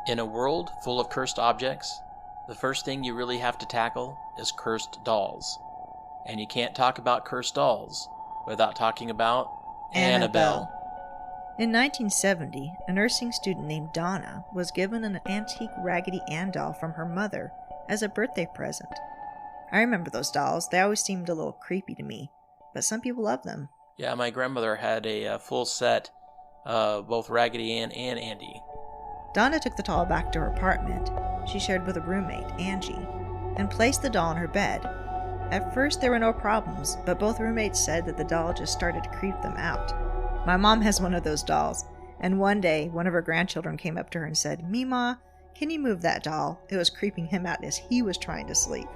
In a world full of cursed objects, the first thing you really have to tackle is cursed dolls. And you can't talk about cursed dolls without talking about Annabelle. In 1970, a nursing student named Donna was given an antique Raggedy Ann doll from her mother as a birthday present. I remember those dolls. They always seemed a little creepy to me, but some people love them. Yeah, my grandmother had a full set of both Raggedy Ann and Andy. Donna took the doll back to her apartment she shared with a roommate, Angie, and placed the doll in her bed. At first there were no problems, but both roommates said that the doll just started to creep them out. My mom has one of those dolls, and one day one of her grandchildren came up to her and said, "Mima, can you move that doll? It was creeping him out as he was trying to sleep."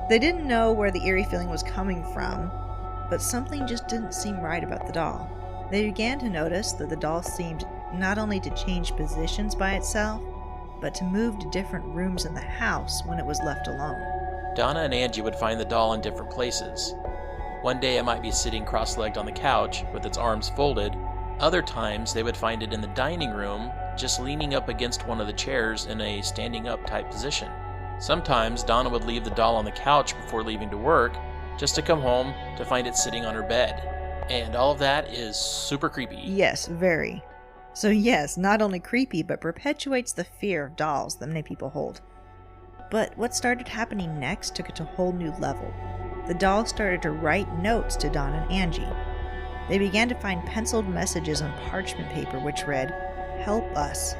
They didn't know where the eerie feeling was coming from, but something just didn't seem right about the doll. They began to notice that the doll seemed not only to change positions by itself, but to move to different rooms in the house when it was left alone. Donna and Angie would find the doll in different places. One day it might be sitting cross-legged on the couch with its arms folded. Other times they would find it in the dining room, just leaning up against one of the chairs in a standing up type position. Sometimes Donna would leave the doll on the couch before leaving to work, just to come home to find it sitting on her bed. And all of that is super creepy. Yes, very. So yes, not only creepy, but perpetuates the fear of dolls that many people hold. But what started happening next took it to a whole new level. The doll started to write notes to Donna and Angie. They began to find penciled messages on parchment paper which read, "Help us,"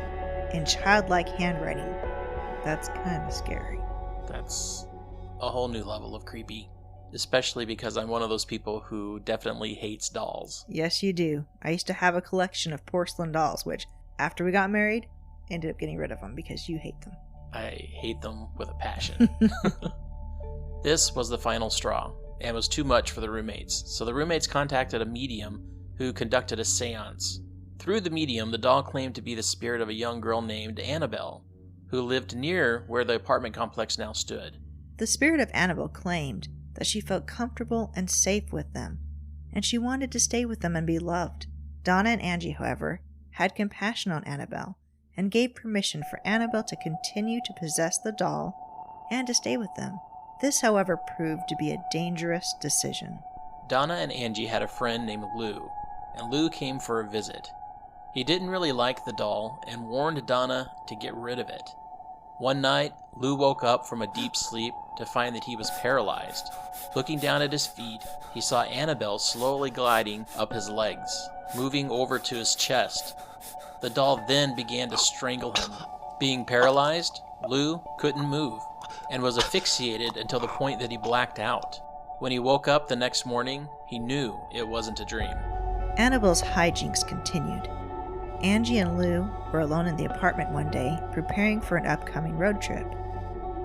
in childlike handwriting. That's kind of scary. That's a whole new level of creepy. Especially because I'm one of those people who definitely hates dolls. Yes, you do. I used to have a collection of porcelain dolls, which, after we got married, ended up getting rid of them because you hate them. I hate them with a passion. This was the final straw, and was too much for the roommates, so the roommates contacted a medium who conducted a seance. Through the medium, the doll claimed to be the spirit of a young girl named Annabelle, who lived near where the apartment complex now stood. The spirit of Annabelle claimed that she felt comfortable and safe with them, and she wanted to stay with them and be loved. Donna and Angie, however, had compassion on Annabelle and gave permission for Annabelle to continue to possess the doll and to stay with them. This, however, proved to be a dangerous decision. Donna and Angie had a friend named Lou, and Lou came for a visit. He didn't really like the doll and warned Donna to get rid of it. One night, Lou woke up from a deep sleep to find that he was paralyzed. Looking down at his feet, he saw Annabelle slowly gliding up his legs, moving over to his chest. The doll then began to strangle him. Being paralyzed, Lou couldn't move and was asphyxiated until the point that he blacked out. When he woke up the next morning, he knew it wasn't a dream. Annabelle's hijinks continued. Angie and Lou were alone in the apartment one day, preparing for an upcoming road trip.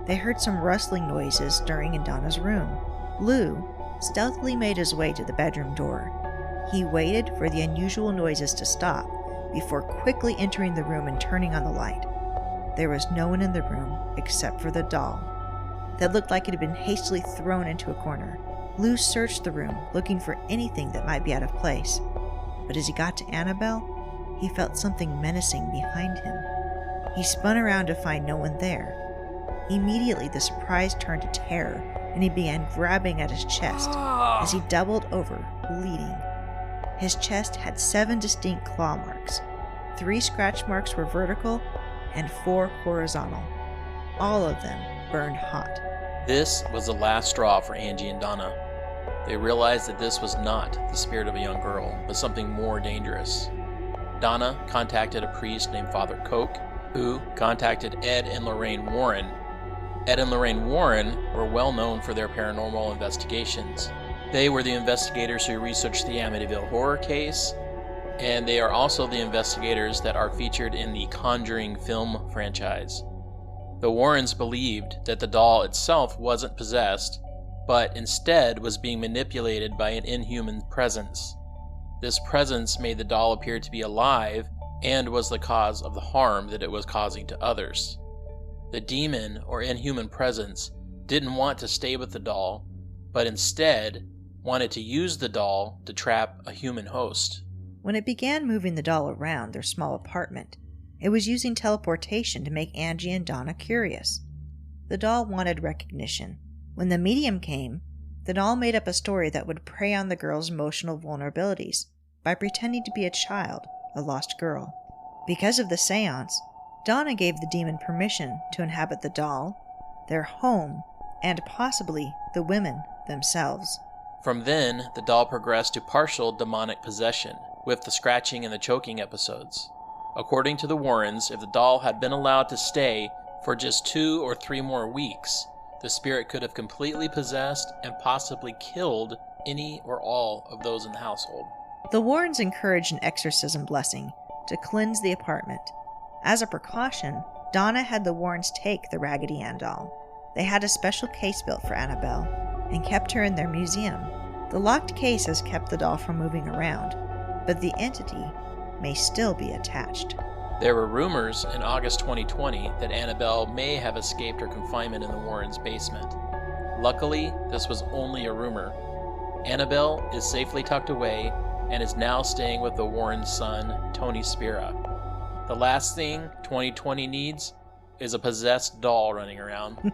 They heard some rustling noises stirring in Donna's room. Lou stealthily made his way to the bedroom door. He waited for the unusual noises to stop before quickly entering the room and turning on the light. There was no one in the room except for the doll that looked like it had been hastily thrown into a corner. Lou searched the room, looking for anything that might be out of place. But as he got to Annabelle, he felt something menacing behind him. He spun around to find no one there. Immediately, the surprise turned to terror, and he began grabbing at his chest as he doubled over, bleeding. His chest had 7 distinct claw marks. 3 scratch marks were vertical, and 4 horizontal. All of them burned hot. This was the last straw for Angie and Donna. They realized that this was not the spirit of a young girl, but something more dangerous. Donna contacted a priest named Father Koch, who contacted Ed and Lorraine Warren. Ed and Lorraine Warren were well known for their paranormal investigations. They were the investigators who researched the Amityville horror case, and they are also the investigators that are featured in the Conjuring film franchise. The Warrens believed that the doll itself wasn't possessed, but instead was being manipulated by an inhuman presence. This presence made the doll appear to be alive and was the cause of the harm that it was causing to others. The demon or inhuman presence didn't want to stay with the doll, but instead wanted to use the doll to trap a human host. When it began moving the doll around their small apartment, It was using teleportation to make Angie and Donna curious. The doll wanted recognition. When the medium came, the doll made up a story that would prey on the girl's emotional vulnerabilities by pretending to be a child, a lost girl. Because of the seance, Donna gave the demon permission to inhabit the doll, their home, and possibly the women themselves. From then, the doll progressed to partial demonic possession, with the scratching and the choking episodes. According to the Warrens, if the doll had been allowed to stay for just 2 or 3 more weeks, the spirit could have completely possessed and possibly killed any or all of those in the household. The Warrens encouraged an exorcism blessing to cleanse the apartment. As a precaution, Donna had the Warrens take the Raggedy Ann doll. They had a special case built for Annabelle and kept her in their museum. The locked case has kept the doll from moving around, but the entity may still be attached. There were rumors in August 2020 that Annabelle may have escaped her confinement in the Warrens' basement. Luckily, this was only a rumor. Annabelle is safely tucked away and is now staying with the Warrens' son, Tony Spira. The last thing 2020 needs is a possessed doll running around.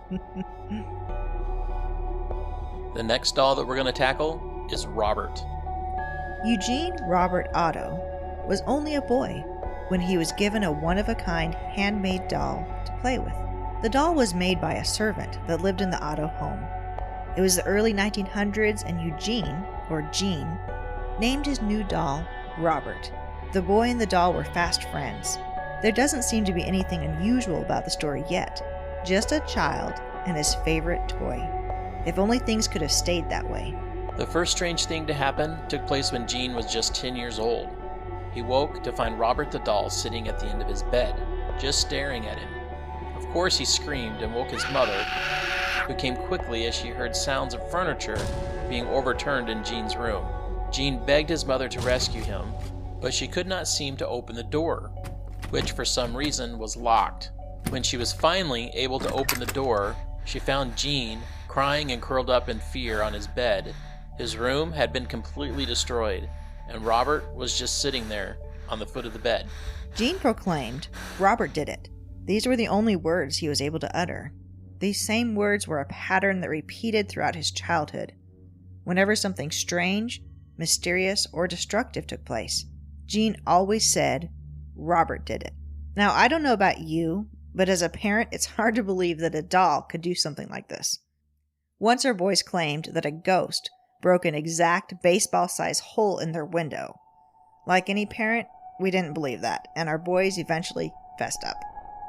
The next doll that we're going to tackle is Robert. Eugene Robert Otto was only a boy when he was given a one-of-a-kind handmade doll to play with. The doll was made by a servant that lived in the Otto home. It was the early 1900s, and Eugene, or Gene, named his new doll Robert. The boy and the doll were fast friends. There doesn't seem to be anything unusual about the story yet, just a child and his favorite toy. If only things could have stayed that way. The first strange thing to happen took place when Gene was just 10 years old. He woke to find Robert the doll sitting at the end of his bed, just staring at him. Of course he screamed and woke his mother, who came quickly as she heard sounds of furniture being overturned in Gene's room. Gene begged his mother to rescue him, but she could not seem to open the door, which for some reason was locked. When she was finally able to open the door, she found Gene crying and curled up in fear on his bed. His room had been completely destroyed, and Robert was just sitting there on the foot of the bed. Gene proclaimed, "Robert did it." These were the only words he was able to utter. These same words were a pattern that repeated throughout his childhood. Whenever something strange, mysterious, or destructive took place, Gene always said, "Robert did it." Now, I don't know about you, but as a parent, it's hard to believe that a doll could do something like this. Once our boys claimed that a ghost broke an exact baseball-sized hole in their window. Like any parent, we didn't believe that, and our boys eventually fessed up.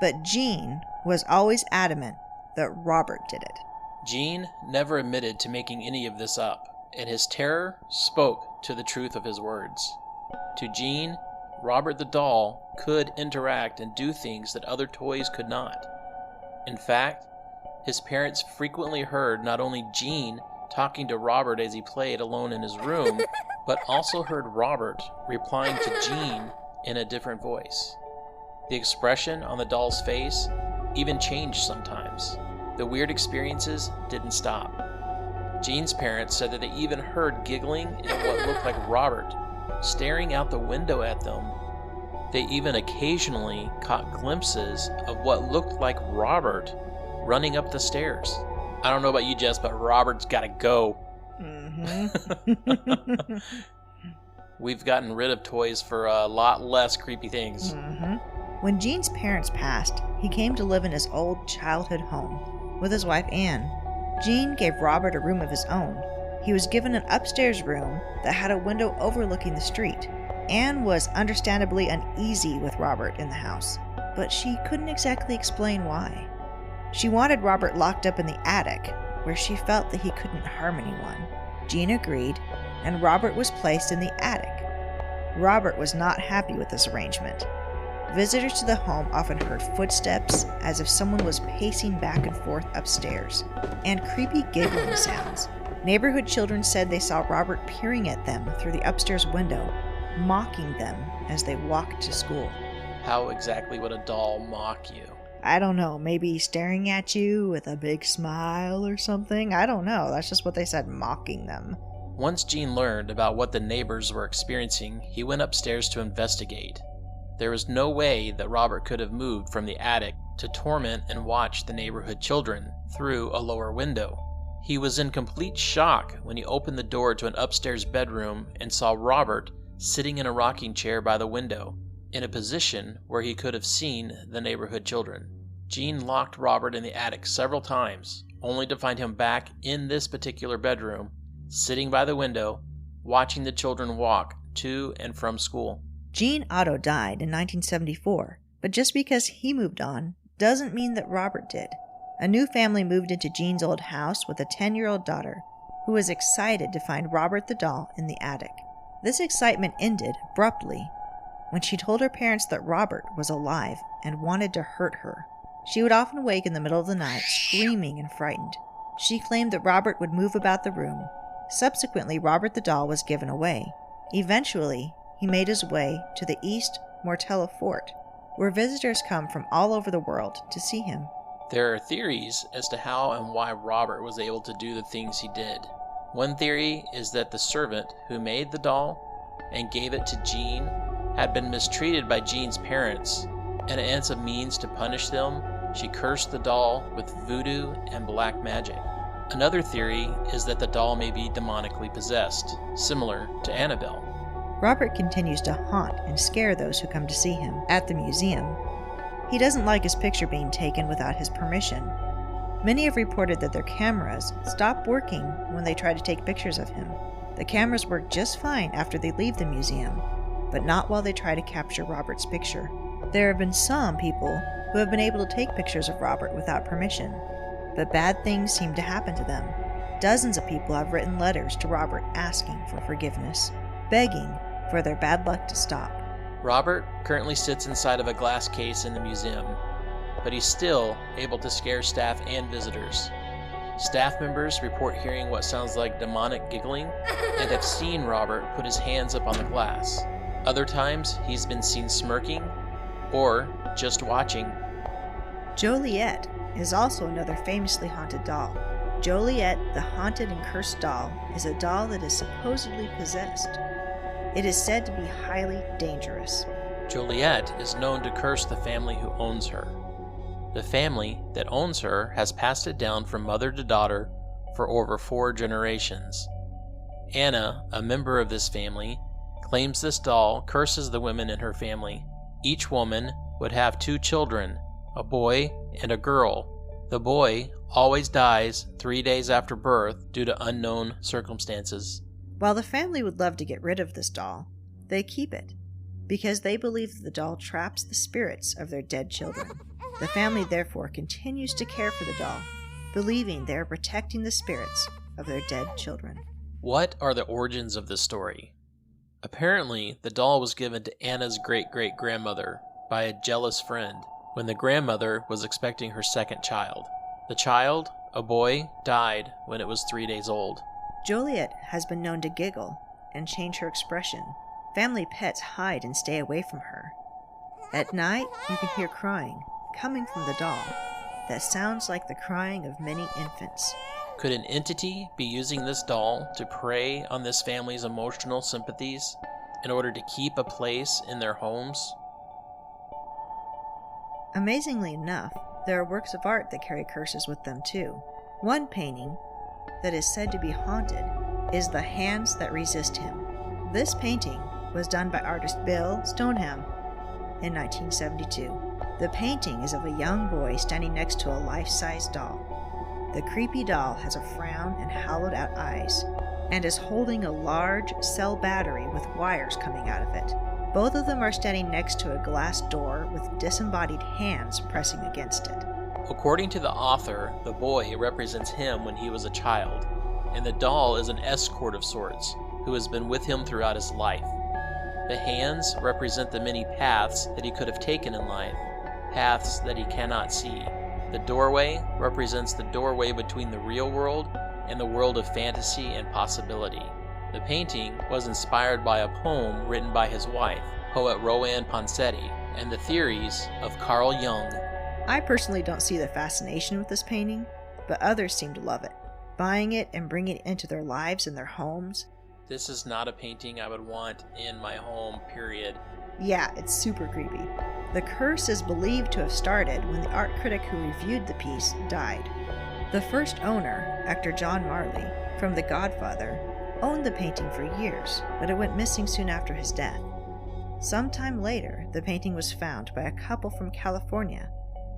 But Gene was always adamant that Robert did it. Gene never admitted to making any of this up, and his terror spoke to the truth of his words. To Gene, Robert the doll could interact and do things that other toys could not. In fact, his parents frequently heard not only Gene talking to Robert as he played alone in his room, but also heard Robert replying to Gene in a different voice. The expression on the doll's face even changed sometimes. The weird experiences didn't stop. Gene's parents said that they even heard giggling at what looked like Robert staring out the window at them. They even occasionally caught glimpses of what looked like Robert running up the stairs. I don't know about you, Jess, but Robert's gotta go. Mm-hmm. We've gotten rid of toys for a lot less creepy things. Mm-hmm. When Gene's parents passed, he came to live in his old childhood home with his wife Anne. Gene gave Robert a room of his own. He was given an upstairs room that had a window overlooking the street. Anne was understandably uneasy with Robert in the house, but she couldn't exactly explain why. She wanted Robert locked up in the attic, where she felt that he couldn't harm anyone. Gene agreed, and Robert was placed in the attic. Robert was not happy with this arrangement. Visitors to the home often heard footsteps, as if someone was pacing back and forth upstairs, and creepy giggling sounds. Neighborhood children said they saw Robert peering at them through the upstairs window, mocking them as they walked to school. How exactly would a doll mock you? I don't know, maybe staring at you with a big smile or something? I don't know, that's just what they said, mocking them. Once Gene learned about what the neighbors were experiencing, he went upstairs to investigate. There was no way that Robert could have moved from the attic to torment and watch the neighborhood children through a lower window. He was in complete shock when he opened the door to an upstairs bedroom and saw Robert sitting in a rocking chair by the window, in a position where he could have seen the neighborhood children. Gene locked Robert in the attic several times, only to find him back in this particular bedroom, sitting by the window, watching the children walk to and from school. Gene Otto died in 1974, but just because he moved on doesn't mean that Robert did. A new family moved into Gene's old house with a 10-year-old daughter who was excited to find Robert the doll in the attic. This excitement ended abruptly when she told her parents that Robert was alive and wanted to hurt her. She would often wake in the middle of the night, screaming and frightened. She claimed that Robert would move about the room. Subsequently, Robert the doll was given away. Eventually, he made his way to the East Mortella Fort, where visitors come from all over the world to see him. There are theories as to how and why Robert was able to do the things he did. One theory is that the servant who made the doll and gave it to Gene had been mistreated by Gene's parents, and as a means to punish them, she cursed the doll with voodoo and black magic. Another theory is that the doll may be demonically possessed, similar to Annabelle. Robert continues to haunt and scare those who come to see him at the museum. He doesn't like his picture being taken without his permission. Many have reported that their cameras stop working when they try to take pictures of him. The cameras work just fine after they leave the museum, but not while they try to capture Robert's picture. There have been some people who have been able to take pictures of Robert without permission, but bad things seem to happen to them. Dozens of people have written letters to Robert asking for forgiveness, begging for their bad luck to stop. Robert currently sits inside of a glass case in the museum, but he's still able to scare staff and visitors. Staff members report hearing what sounds like demonic giggling and have seen Robert put his hands up on the glass. Other times, he's been seen smirking or just watching. Joliet is also another famously haunted doll. Joliet, the haunted and cursed doll, is a doll that is supposedly possessed. It is said to be highly dangerous. Joliet is known to curse the family who owns her. The family that owns her has passed it down from mother to daughter for over 4 generations. Anna, a member of this family, claims this doll curses the women in her family. Each woman would have 2 children, a boy and a girl. The boy always dies 3 days after birth due to unknown circumstances. While the family would love to get rid of this doll, they keep it because they believe that the doll traps the spirits of their dead children. The family therefore continues to care for the doll, believing they are protecting the spirits of their dead children. What are the origins of this story? Apparently, the doll was given to Anna's great-great-grandmother by a jealous friend when the grandmother was expecting her second child. The child, a boy, died when it was 3 days old. Joliet has been known to giggle and change her expression. Family pets hide and stay away from her. At night, you can hear crying coming from the doll that sounds like the crying of many infants. Could an entity be using this doll to prey on this family's emotional sympathies in order to keep a place in their homes? Amazingly enough, there are works of art that carry curses with them too. One painting that is said to be haunted is The Hands That Resist Him. This painting was done by artist Bill Stoneham in 1972. The painting is of a young boy standing next to a life-size doll. The creepy doll has a frown and hollowed-out eyes, and is holding a large cell battery with wires coming out of it. Both of them are standing next to a glass door with disembodied hands pressing against it. According to the author, the boy represents him when he was a child, and the doll is an escort of sorts who has been with him throughout his life. The hands represent the many paths that he could have taken in life, paths that he cannot see. The doorway represents the doorway between the real world and the world of fantasy and possibility. The painting was inspired by a poem written by his wife, poet Roanne Ponseti, and the theories of Carl Jung. I personally don't see the fascination with this painting, but others seem to love it, buying it and bringing it into their lives and their homes. This is not a painting I would want in my home, period. Yeah, it's super creepy. The curse is believed to have started when the art critic who reviewed the piece died. The first owner, actor John Marley, from The Godfather, owned the painting for years, but it went missing soon after his death. Sometime later, the painting was found by a couple from California,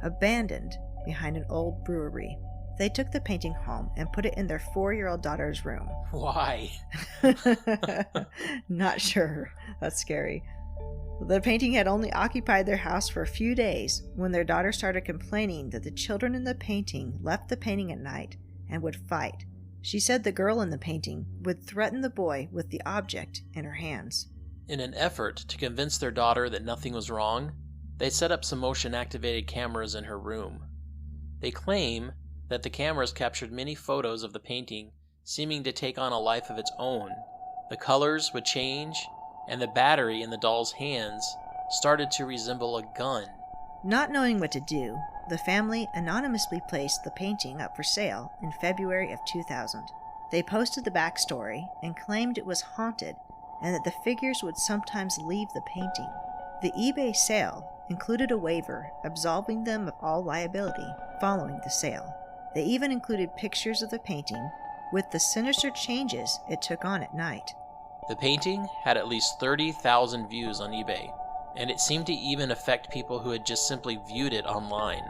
abandoned behind an old brewery. They took the painting home and put it in their 4-year-old daughter's room. Why? Not sure. That's scary. The painting had only occupied their house for a few days when their daughter started complaining that the children in the painting left the painting at night and would fight. She said the girl in the painting would threaten the boy with the object in her hands. In an effort to convince their daughter that nothing was wrong, they set up some motion-activated cameras in her room. They claim that the cameras captured many photos of the painting seeming to take on a life of its own. The colors would change, and the battery in the doll's hands started to resemble a gun. Not knowing what to do, the family anonymously placed the painting up for sale in February of 2000. They posted the backstory and claimed it was haunted and that the figures would sometimes leave the painting. The eBay sale included a waiver absolving them of all liability following the sale. They even included pictures of the painting with the sinister changes it took on at night. The painting had at least 30,000 views on eBay, and it seemed to even affect people who had just simply viewed it online,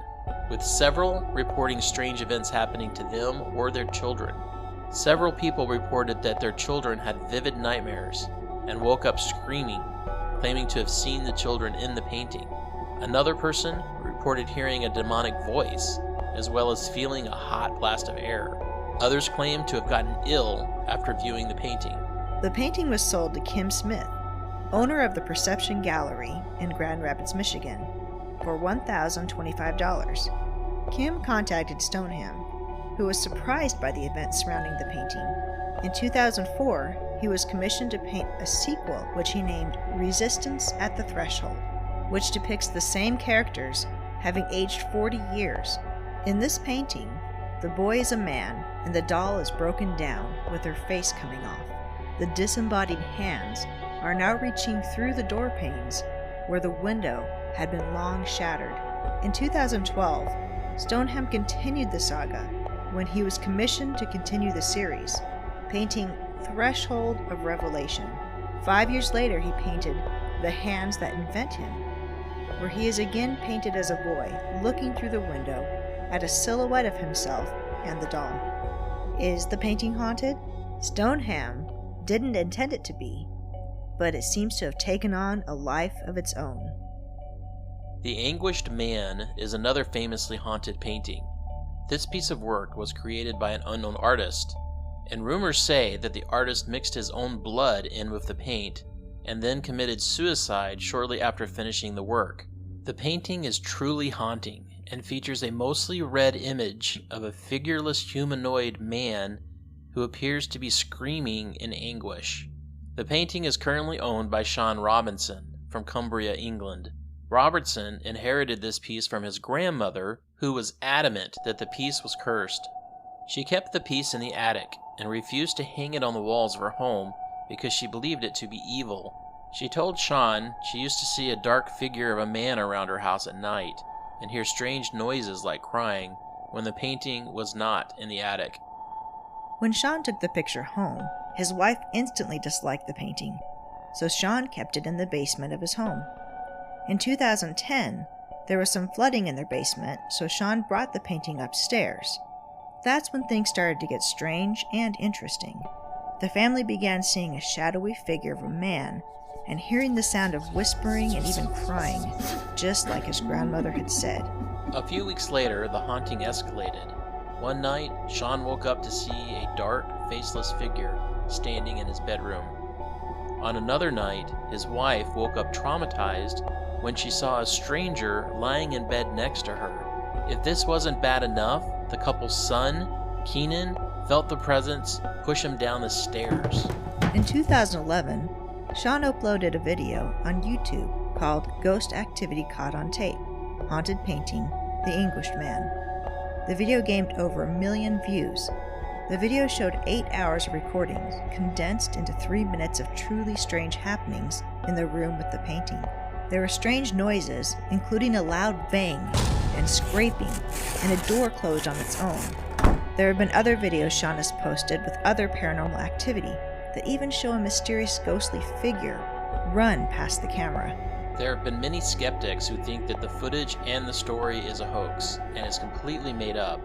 with several reporting strange events happening to them or their children. Several people reported that their children had vivid nightmares and woke up screaming, claiming to have seen the children in the painting. Another person reported hearing a demonic voice, as well as feeling a hot blast of air. Others claimed to have gotten ill after viewing the painting. The painting was sold to Kim Smith, owner of the Perception Gallery in Grand Rapids, Michigan, for $1,025. Kim contacted Stoneham, who was surprised by the events surrounding the painting. In 2004, he was commissioned to paint a sequel which he named Resistance at the Threshold, which depicts the same characters having aged 40 years. In this painting, the boy is a man and the doll is broken down with her face coming off. The disembodied hands are now reaching through the door panes where the window had been long shattered. In 2012, Stoneham continued the saga when he was commissioned to continue the series, painting Threshold of Revelation. 5 years later, he painted The Hands That Invent Him, where he is again painted as a boy looking through the window at a silhouette of himself and the doll. Is the painting haunted? Stoneham didn't intend it to be, but it seems to have taken on a life of its own. The Anguished Man is another famously haunted painting. This piece of work was created by an unknown artist, and rumors say that the artist mixed his own blood in with the paint and then committed suicide shortly after finishing the work. The painting is truly haunting and features a mostly red image of a figureless humanoid man who appears to be screaming in anguish. The painting is currently owned by Sean Robinson from Cumbria, England. Robertson inherited this piece from his grandmother, who was adamant that the piece was cursed. She kept the piece in the attic and refused to hang it on the walls of her home because she believed it to be evil. She told Sean she used to see a dark figure of a man around her house at night and hear strange noises like crying when the painting was not in the attic. When Sean took the picture home, his wife instantly disliked the painting, so Sean kept it in the basement of his home. In 2010, there was some flooding in their basement, so Sean brought the painting upstairs. That's when things started to get strange and interesting. The family began seeing a shadowy figure of a man and hearing the sound of whispering and even crying, just like his grandmother had said. A few weeks later, the haunting escalated. One night, Sean woke up to see a dark, faceless figure standing in his bedroom. On another night, his wife woke up traumatized when she saw a stranger lying in bed next to her. If this wasn't bad enough, the couple's son, Keenan, felt the presence push him down the stairs. In 2011, Sean uploaded a video on YouTube called Ghost Activity Caught on Tape, Haunted Painting, The Anguished Man. The video gained over 1 million views. The video showed 8 hours of recordings, condensed into 3 minutes of truly strange happenings in the room with the painting. There were strange noises, including a loud bang and scraping, and a door closed on its own. There have been other videos Sean has posted with other paranormal activity that even show a mysterious ghostly figure run past the camera. There have been many skeptics who think that the footage and the story is a hoax and is completely made up.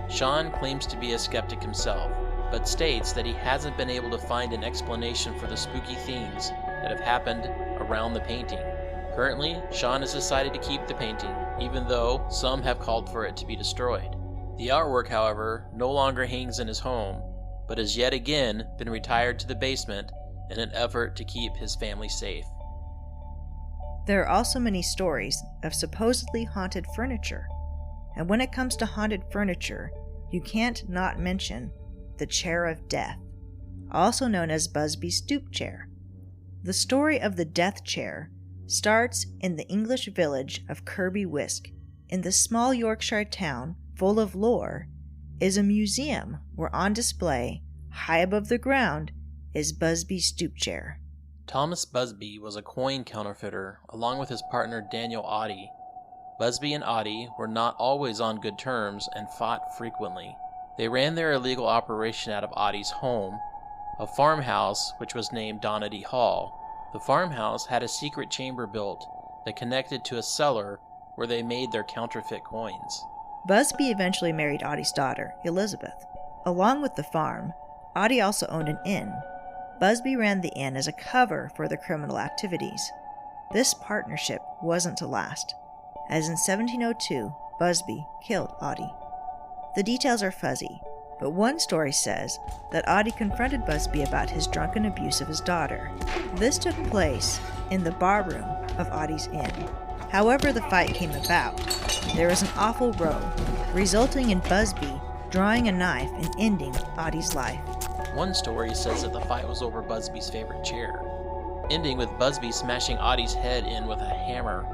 Sean claims to be a skeptic himself, but states that he hasn't been able to find an explanation for the spooky things that have happened around the painting. Currently, Sean has decided to keep the painting, even though some have called for it to be destroyed. The artwork, however, no longer hangs in his home, but has yet again been retired to the basement in an effort to keep his family safe. There are also many stories of supposedly haunted furniture, and when it comes to haunted furniture, you can't not mention the Chair of Death, also known as Busby Stoop Chair. The story of the Death Chair starts in the English village of Kirby Wisk. In the small Yorkshire town, full of lore, is a museum where on display, high above the ground, is Busby's Stoop Chair. Thomas Busby was a coin counterfeiter along with his partner Daniel Oddie. Busby and Oddie were not always on good terms and fought frequently. They ran their illegal operation out of Oddie's home, a farmhouse which was named Donady Hall. The farmhouse had a secret chamber built that connected to a cellar where they made their counterfeit coins. Busby eventually married Oddie's daughter, Elizabeth. Along with the farm, Oddie also owned an inn. Busby ran the inn as a cover for the criminal activities. This partnership wasn't to last, as in 1702, Busby killed Oddie. The details are fuzzy, but one story says that Oddie confronted Busby about his drunken abuse of his daughter. This took place in the barroom of Oddie's inn. However the fight came about, there was an awful row, resulting in Busby drawing a knife and ending Oddie's life. One story says that the fight was over Busby's favorite chair, ending with Busby smashing Oddie's head in with a hammer.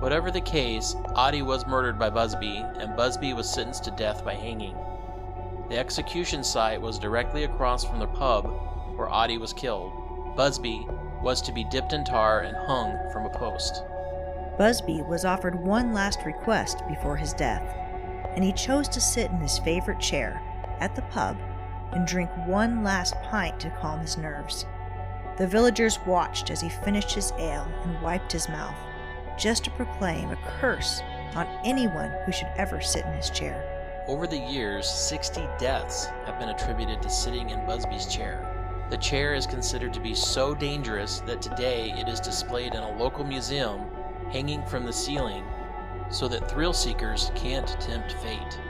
Whatever the case, Oddie was murdered by Busby, and Busby was sentenced to death by hanging. The execution site was directly across from the pub where Oddie was killed. Busby was to be dipped in tar and hung from a post. Busby was offered one last request before his death, and he chose to sit in his favorite chair at the pub and drink one last pint to calm his nerves. The villagers watched as he finished his ale and wiped his mouth, just to proclaim a curse on anyone who should ever sit in his chair. Over the years, 60 deaths have been attributed to sitting in Busby's chair. The chair is considered to be so dangerous that today it is displayed in a local museum hanging from the ceiling so that thrill seekers can't tempt fate.